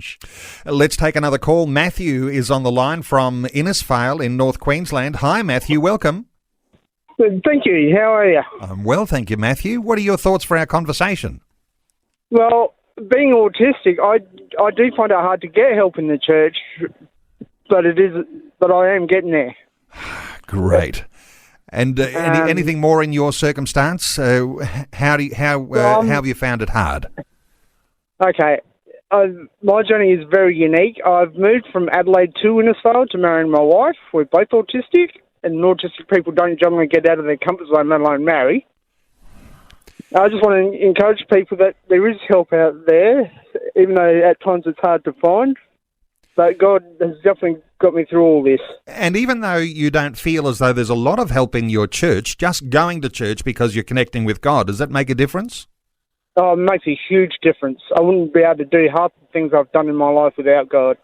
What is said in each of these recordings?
change. Let's take another call. Matthew is on the line from Innisfail in North Queensland. Hi, Matthew. Welcome. Thank you. How are you? I'm well, thank you, Matthew. What are your thoughts for our conversation? Well, being autistic, I do find it hard to get help in the church, but I am getting there. Great. And anything more in your circumstance? How have you found it hard? Okay. My journey is very unique. I've moved from Adelaide to Innisfail to marry my wife. We're both autistic, and autistic people don't generally get out of their comfort zone, let alone marry. I just want to encourage people that there is help out there, even though at times it's hard to find. But God has definitely got me through all this. And even though you don't feel as though there's a lot of help in your church, just going to church because you're connecting with God, does that make a difference? Oh, it makes a huge difference. I wouldn't be able to do half the things I've done in my life without God.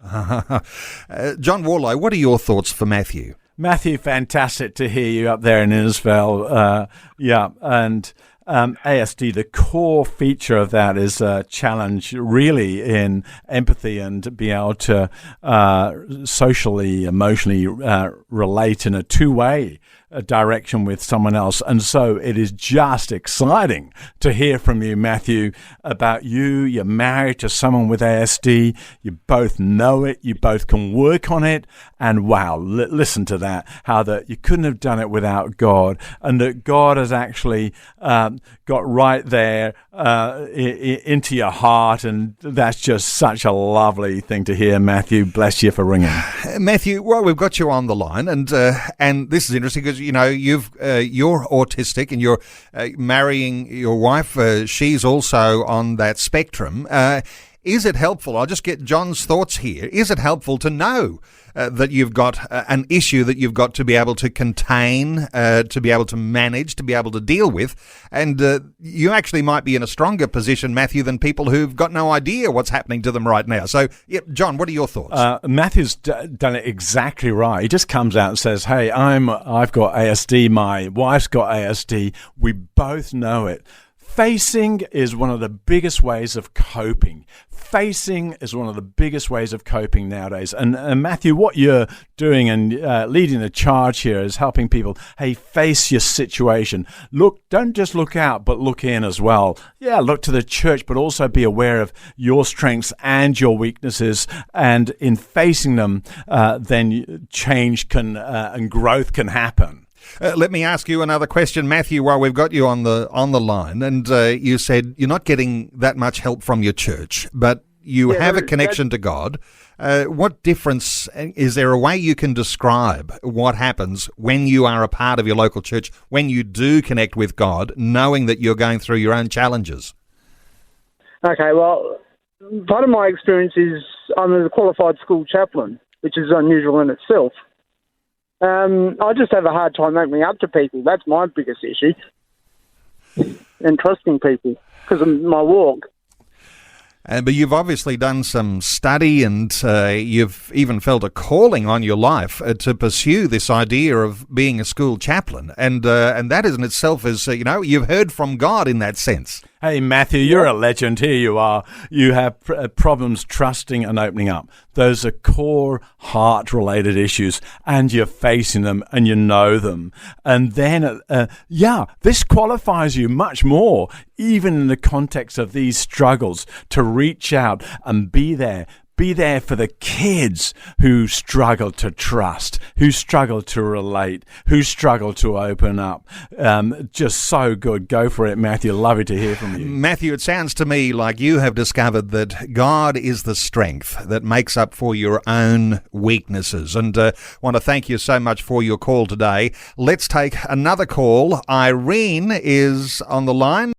John Warlow, what are your thoughts for Matthew? Matthew, fantastic to hear you up there in Innisfail. And ASD, the core feature of that is a challenge really in empathy and to be able to socially, emotionally relate in a two-way direction with someone else. And so it is just exciting to hear from you, Matthew, about you're married to someone with ASD, you both know it, you both can work on it, and wow, listen to that, how that you couldn't have done it without God, and that God has actually got right there into your heart, and that's just such a lovely thing to hear, Matthew. Bless you for ringing. Matthew, well, we've got you on the line, and this is interesting because you know you're autistic and you're marrying your wife. She's also on that spectrum. Is it helpful? I'll just get John's thoughts here. Is it helpful to know that you've got an issue that you've got to be able to contain, to be able to manage, to be able to deal with? And you actually might be in a stronger position, Matthew, than people who've got no idea what's happening to them right now. So, John, what are your thoughts? Matthew's done it exactly right. He just comes out and says, hey, I've got ASD, my wife's got ASD, we both know it. Facing is one of the biggest ways of coping. Facing is one of the biggest ways of coping nowadays. And Matthew, what you're doing and leading the charge here is helping people, hey, face your situation. Look, don't just look out, but look in as well. Yeah, look to the church, but also be aware of your strengths and your weaknesses. And in facing them, then change can and growth can happen. Let me ask you another question, Matthew, while we've got you on the line. And you said you're not getting that much help from your church, but you have a connection to God. What difference, is there a way you can describe what happens when you are a part of your local church, when you do connect with God, knowing that you're going through your own challenges? Okay, well, part of my experience is I'm a qualified school chaplain, which is unusual in itself. I just have a hard time opening up to people. That's my biggest issue. And trusting people because of my walk. But you've obviously done some study and you've even felt a calling on your life to pursue this idea of being a school chaplain. And that in itself is, you've heard from God in that sense. Hey, Matthew, you're a legend. Here you are. You have problems trusting and opening up. Those are core heart-related issues, and you're facing them, and you know them. And then, this qualifies you much more, even in the context of these struggles, to reach out and be there. Be there for the kids who struggle to trust, who struggle to relate, who struggle to open up. Just so good. Go for it, Matthew. Love it to hear from you. Matthew, it sounds to me like you have discovered that God is the strength that makes up for your own weaknesses. And want to thank you so much for your call today. Let's take another call. Irene is on the line.